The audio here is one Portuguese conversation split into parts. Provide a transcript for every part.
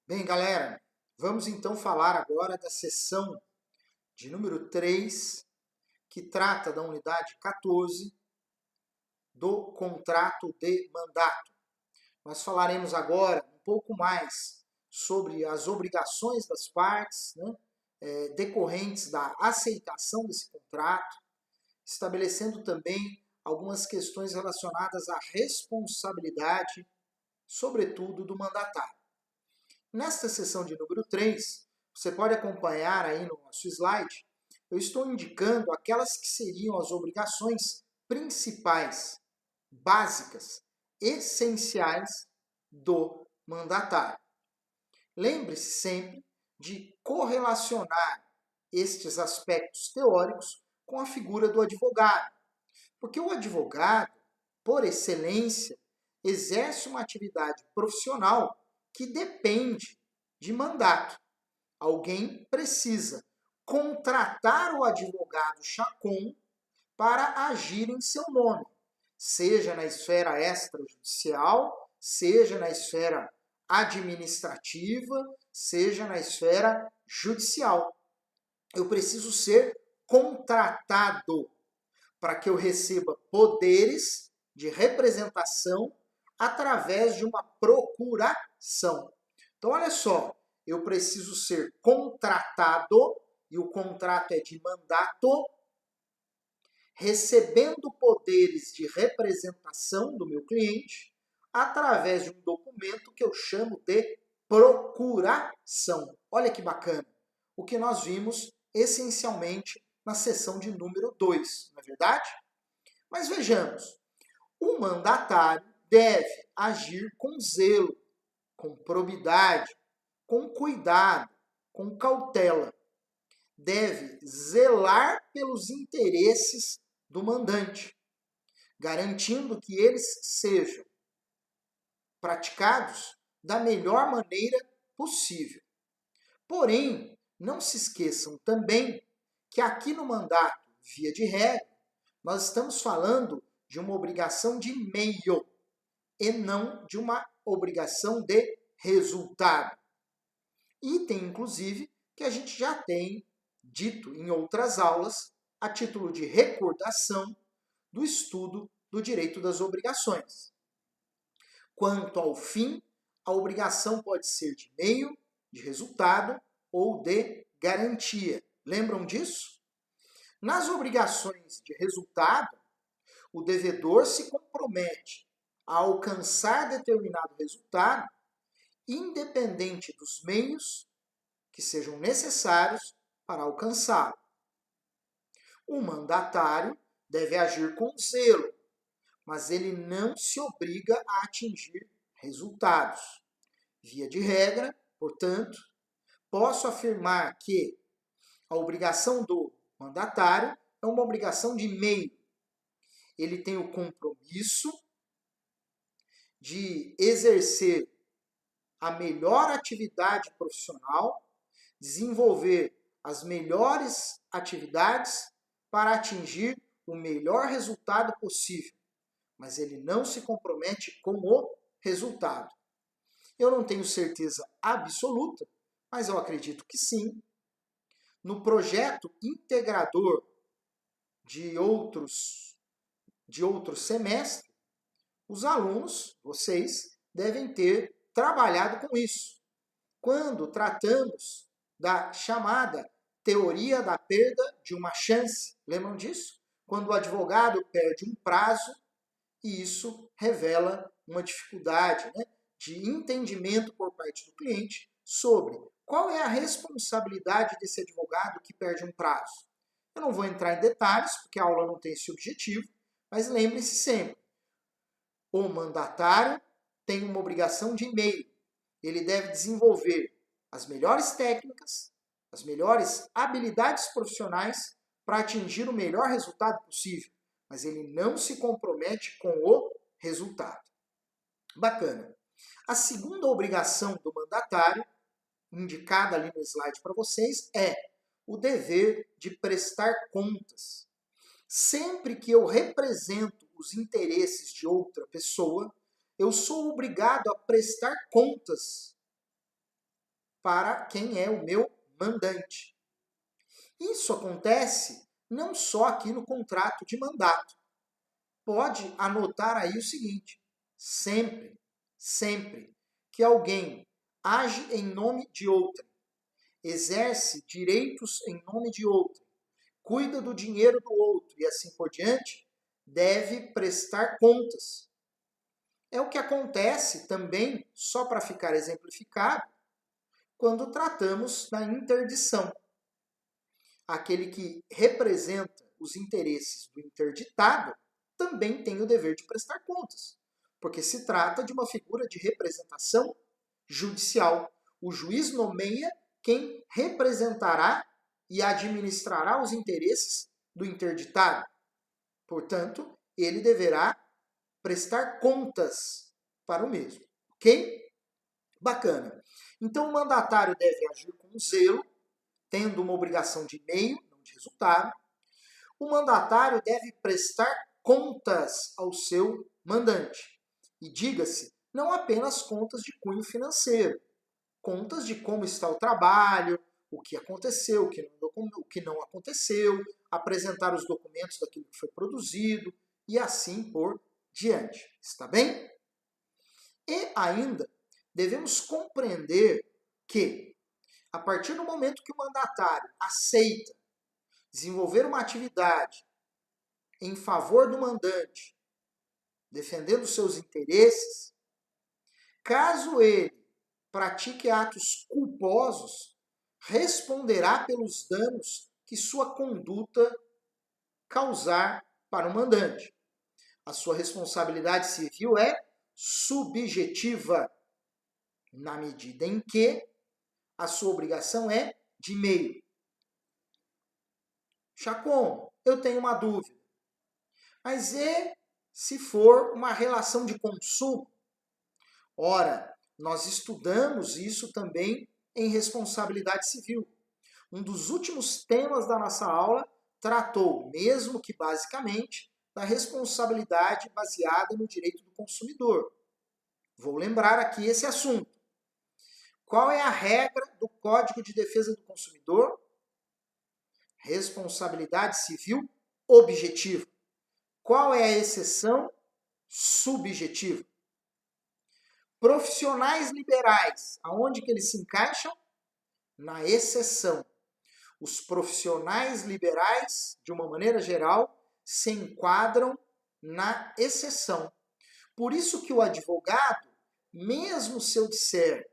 Bem, galera, vamos então falar agora da seção de número 3, que trata da unidade 14 do contrato de mandato. Nós falaremos agora um pouco mais sobre as obrigações das partes, decorrentes da aceitação desse contrato, estabelecendo também algumas questões relacionadas à responsabilidade, sobretudo do mandatário. Nesta seção de número 3, você pode acompanhar aí no nosso slide, eu estou indicando aquelas que seriam as obrigações principais, básicas, essenciais do mandatário. Lembre-se sempre de correlacionar estes aspectos teóricos com a figura do advogado, porque o advogado, por excelência, exerce uma atividade profissional que depende de mandato. Alguém precisa contratar o advogado Chacon para agir em seu nome, seja na esfera extrajudicial, seja na esfera administrativa, seja na esfera judicial. Eu preciso ser contratado para que eu receba poderes de representação através de uma procuração. Então, olha só, eu preciso ser contratado, e o contrato é de mandato, recebendo poderes de representação do meu cliente através de um documento que eu chamo de procuração. Olha que bacana. O que nós vimos essencialmente na seção de número 2, não é verdade? Mas vejamos, o mandatário deve agir com zelo, com probidade, com cuidado, com cautela. Deve zelar pelos interesses do mandante, garantindo que eles sejam praticados da melhor maneira possível. Porém, não se esqueçam também que aqui no mandato, via de regra, nós estamos falando de uma obrigação de meio e não de uma obrigação de resultado. Item, inclusive, que a gente já tem dito em outras aulas, a título de recordação do estudo do direito das obrigações. Quanto ao fim, a obrigação pode ser de meio, de resultado ou de garantia. Lembram disso? Nas obrigações de resultado, o devedor se compromete a alcançar determinado resultado, independente dos meios que sejam necessários para alcançá-lo. O mandatário deve agir com zelo, mas ele não se obriga a atingir resultados. Via de regra, portanto, posso afirmar que a obrigação do mandatário é uma obrigação de meio. Ele tem o compromisso de exercer a melhor atividade profissional, desenvolver as melhores atividades para atingir o melhor resultado possível, mas ele não se compromete com o resultado. Eu não tenho certeza absoluta, mas eu acredito que sim. No projeto integrador de outros semestres, os alunos, vocês, devem ter trabalhado com isso. Quando tratamos da chamada teoria da perda de uma chance, lembram disso? Quando o advogado perde um prazo e isso revela uma dificuldade, de entendimento por parte do cliente sobre qual é a responsabilidade desse advogado que perde um prazo. Eu não vou entrar em detalhes, porque a aula não tem esse objetivo, mas lembre-se sempre, o mandatário tem uma obrigação de meio. Ele deve desenvolver as melhores técnicas, as melhores habilidades profissionais para atingir o melhor resultado possível, mas ele não se compromete com o resultado. Bacana. A segunda obrigação do mandatário, indicada ali no slide para vocês, é o dever de prestar contas. Sempre que eu represento os interesses de outra pessoa, eu sou obrigado a prestar contas para quem é o meu mandante. Isso acontece não só aqui no contrato de mandato. Pode anotar aí o seguinte: sempre que alguém age em nome de outrem, exerce direitos em nome de outrem, cuida do dinheiro do outro e assim por diante, deve prestar contas. É o que acontece também, só para ficar exemplificado, quando tratamos da interdição. Aquele que representa os interesses do interditado também tem o dever de prestar contas, porque se trata de uma figura de representação judicial. O juiz nomeia quem representará e administrará os interesses do interditado. Portanto, ele deverá prestar contas para o mesmo. Ok? Bacana. Então, o mandatário deve agir com zelo, tendo uma obrigação de meio, não de resultado. O mandatário deve prestar contas ao seu mandante. E diga-se, não apenas contas de cunho financeiro, contas de como está o trabalho, o que aconteceu, o que não aconteceu, apresentar os documentos daquilo que foi produzido e assim por diante. Está bem? E ainda devemos compreender que, a partir do momento que o mandatário aceita desenvolver uma atividade em favor do mandante, defendendo seus interesses, caso ele pratique atos culposos, responderá pelos danos que sua conduta causar para o mandante. A sua responsabilidade civil é subjetiva, na medida em que a sua obrigação é de meio. Chacon, eu tenho uma dúvida. Mas e se for uma relação de consumo? Ora, nós estudamos isso também em responsabilidade civil. Um dos últimos temas da nossa aula tratou, mesmo que basicamente, da responsabilidade baseada no direito do consumidor. Vou lembrar aqui esse assunto. Qual é a regra do Código de Defesa do Consumidor? Responsabilidade civil objetiva. Qual é a exceção? Subjetiva. Profissionais liberais, aonde que eles se encaixam? Na exceção. Os profissionais liberais, de uma maneira geral, se enquadram na exceção. Por isso que o advogado, mesmo se eu disser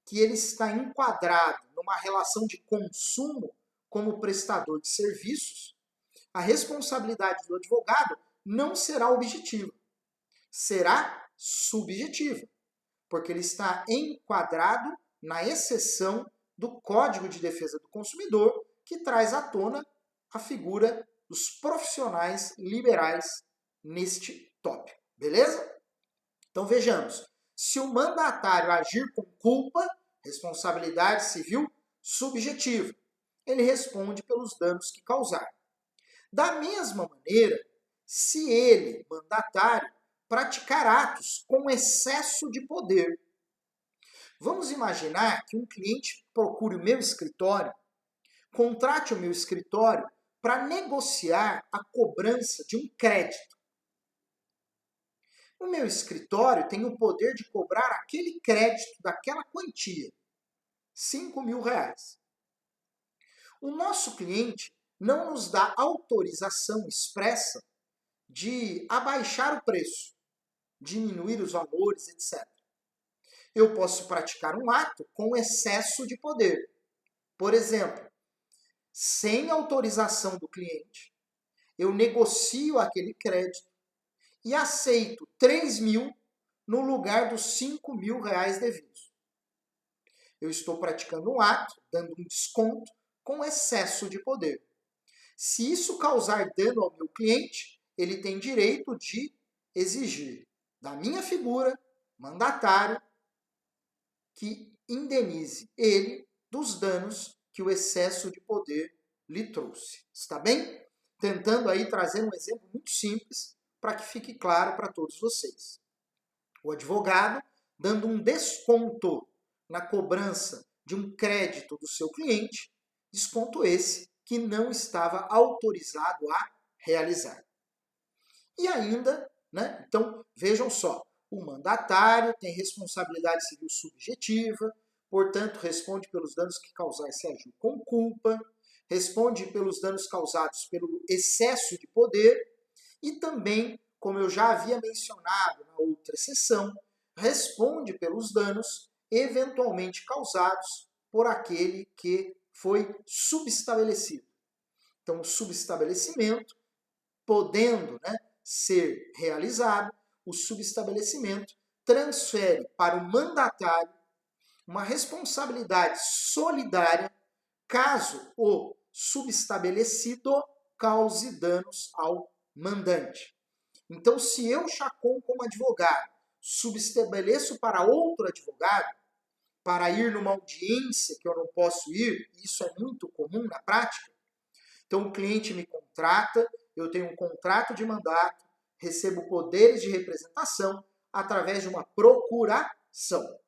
que ele está enquadrado numa relação de consumo como prestador de serviços, a responsabilidade do advogado não será objetiva, será subjetiva, porque ele está enquadrado na exceção do Código de Defesa do Consumidor, que traz à tona a figura dos profissionais liberais neste tópico. Beleza? Então vejamos. Se o mandatário agir com culpa, responsabilidade civil subjetiva, ele responde pelos danos que causar. Da mesma maneira, se ele, mandatário, praticar atos com excesso de poder. Vamos imaginar que um cliente procure o meu escritório, contrate o meu escritório para negociar a cobrança de um crédito. O meu escritório tem o poder de cobrar aquele crédito daquela quantia, R$5.000. O nosso cliente não nos dá autorização expressa de abaixar o preço, diminuir os valores, etc. Eu posso praticar um ato com excesso de poder. Por exemplo, sem autorização do cliente, eu negocio aquele crédito e aceito 3.000 no lugar dos R$5.000 devidos. Eu estou praticando um ato, dando um desconto com excesso de poder. Se isso causar dano ao meu cliente, ele tem direito de exigir da minha figura, mandatário, que indenize ele dos danos que o excesso de poder lhe trouxe. Está bem? Tentando aí trazer um exemplo muito simples para que fique claro para todos vocês. O advogado, dando um desconto na cobrança de um crédito do seu cliente, desconto esse que não estava autorizado a realizar. E ainda, né, então vejam só, o mandatário tem responsabilidade civil subjetiva, portanto responde pelos danos que causar se agiu com culpa, responde pelos danos causados pelo excesso de poder e também, como eu já havia mencionado na outra sessão, responde pelos danos eventualmente causados por aquele que foi subestabelecido. Então, o subestabelecimento, podendo, né, ser realizado, o subestabelecimento transfere para o mandatário uma responsabilidade solidária caso o subestabelecido cause danos ao mandante. Então, se eu, Chacon, como advogado, subestabeleço para outro advogado, para ir numa audiência que eu não posso ir, isso é muito comum na prática, então o cliente me contrata, eu tenho um contrato de mandato, recebo poderes de representação através de uma procuração.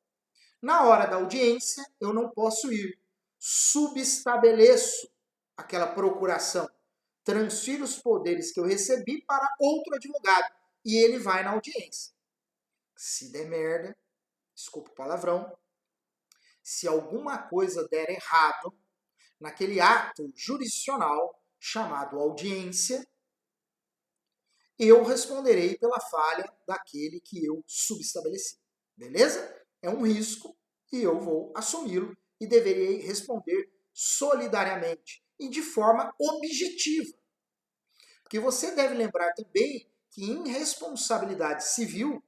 Na hora da audiência, eu não posso ir. Subestabeleço aquela procuração. Transfiro os poderes que eu recebi para outro advogado. E ele vai na audiência. Se der merda, desculpa o palavrão, se alguma coisa der errado naquele ato jurisdicional chamado audiência, eu responderei pela falha daquele que eu subestabeleci. Beleza? É um risco e eu vou assumi-lo e deverei responder solidariamente e de forma objetiva. Porque você deve lembrar também que em responsabilidade civil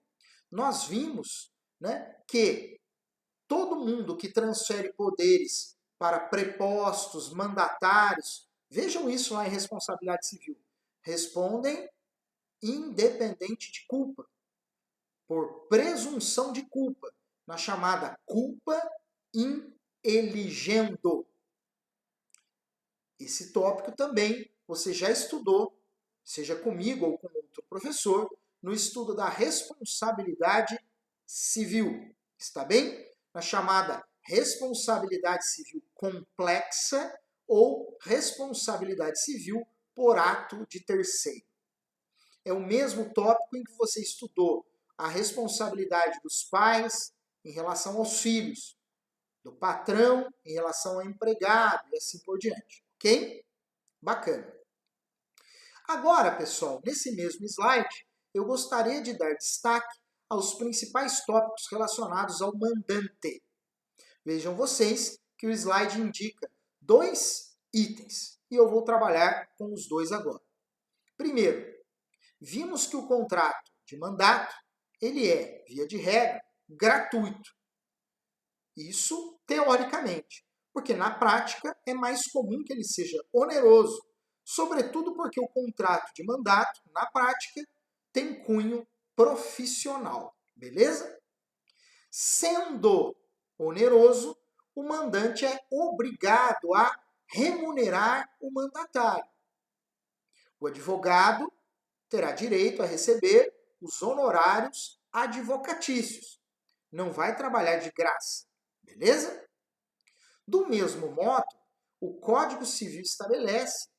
nós vimos, né, que todo mundo que transfere poderes para prepostos, mandatários, vejam isso lá em responsabilidade civil, respondem independente de culpa, por presunção de culpa, na chamada culpa in eligendo. Esse tópico também você já estudou, seja comigo ou com outro professor, no estudo da responsabilidade civil. Está bem? Na chamada responsabilidade civil complexa ou responsabilidade civil por ato de terceiro. É o mesmo tópico em que você estudou a responsabilidade dos pais em relação aos filhos, do patrão em relação ao empregado e assim por diante. Ok? Bacana. Agora, pessoal, nesse mesmo slide, eu gostaria de dar destaque aos principais tópicos relacionados ao mandante. Vejam vocês que o slide indica 2 itens e eu vou trabalhar com os 2 agora. Primeiro, vimos que o contrato de mandato ele é, via de regra, gratuito. Isso teoricamente, porque na prática é mais comum que ele seja oneroso, sobretudo porque o contrato de mandato, na prática, tem cunho profissional, beleza? Sendo oneroso, o mandante é obrigado a remunerar o mandatário. O advogado terá direito a receber os honorários advocatícios. Não vai trabalhar de graça, beleza? Do mesmo modo, o Código Civil estabelece,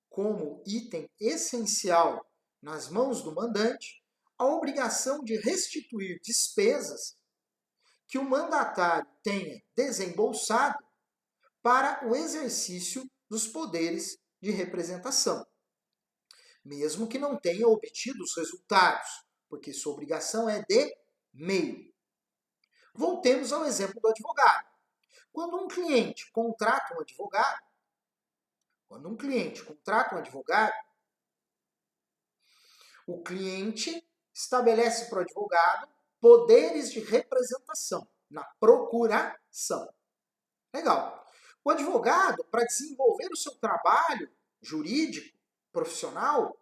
como item essencial nas mãos do mandante, a obrigação de restituir despesas que o mandatário tenha desembolsado para o exercício dos poderes de representação, mesmo que não tenha obtido os resultados, porque sua obrigação é de meio. Voltemos ao exemplo do advogado. Quando um cliente contrata um advogado, o cliente estabelece para o advogado poderes de representação na procuração. Legal. O advogado, para desenvolver o seu trabalho jurídico, profissional,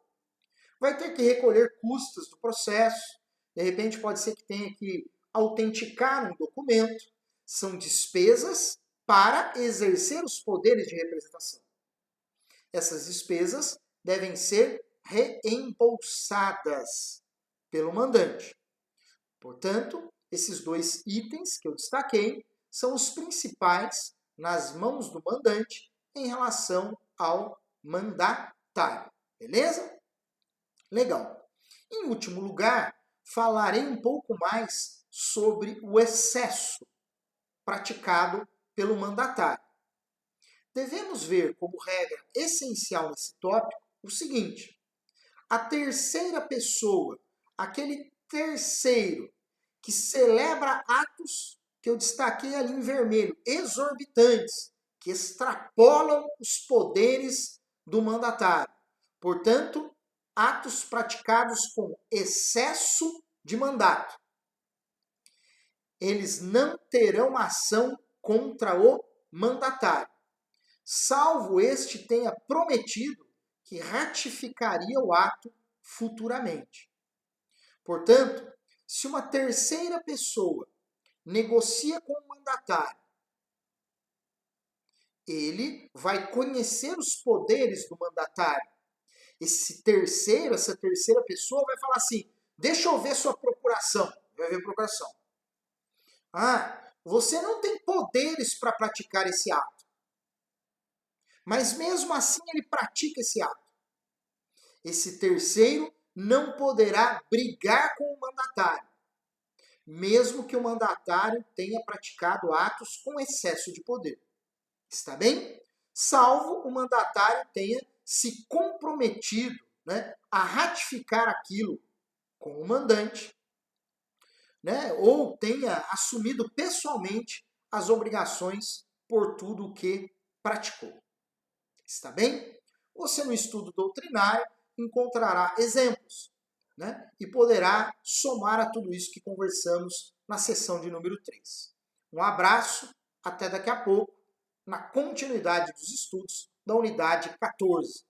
vai ter que recolher custas do processo. De repente pode ser que tenha que autenticar um documento. São despesas para exercer os poderes de representação. Essas despesas devem ser reembolsadas pelo mandante. Portanto, esses 2 itens que eu destaquei são os principais nas mãos do mandante em relação ao mandatário. Beleza? Legal. Em último lugar, falarei um pouco mais sobre o excesso praticado pelo mandatário. Devemos ver como regra essencial nesse tópico o seguinte: a terceira pessoa, aquele terceiro que celebra atos que eu destaquei ali em vermelho, exorbitantes, que extrapolam os poderes do mandatário. Portanto, atos praticados com excesso de mandato. Eles não terão ação contra o mandatário, salvo este tenha prometido que ratificaria o ato futuramente. Portanto, se uma terceira pessoa negocia com o mandatário, ele vai conhecer os poderes do mandatário. Essa terceira pessoa vai falar assim: deixa eu ver sua procuração. Vai ver a procuração. Ah, você não tem poderes para praticar esse ato. Mas mesmo assim ele pratica esse ato. Esse terceiro não poderá brigar com o mandatário, mesmo que o mandatário tenha praticado atos com excesso de poder. Está bem? Salvo o mandatário tenha se comprometido, né, a ratificar aquilo com o mandante, né, ou tenha assumido pessoalmente as obrigações por tudo o que praticou. Está bem? Você no estudo doutrinário encontrará exemplos, né, e poderá somar a tudo isso que conversamos na sessão de número 3. Um abraço, até daqui a pouco, na continuidade dos estudos da unidade 14.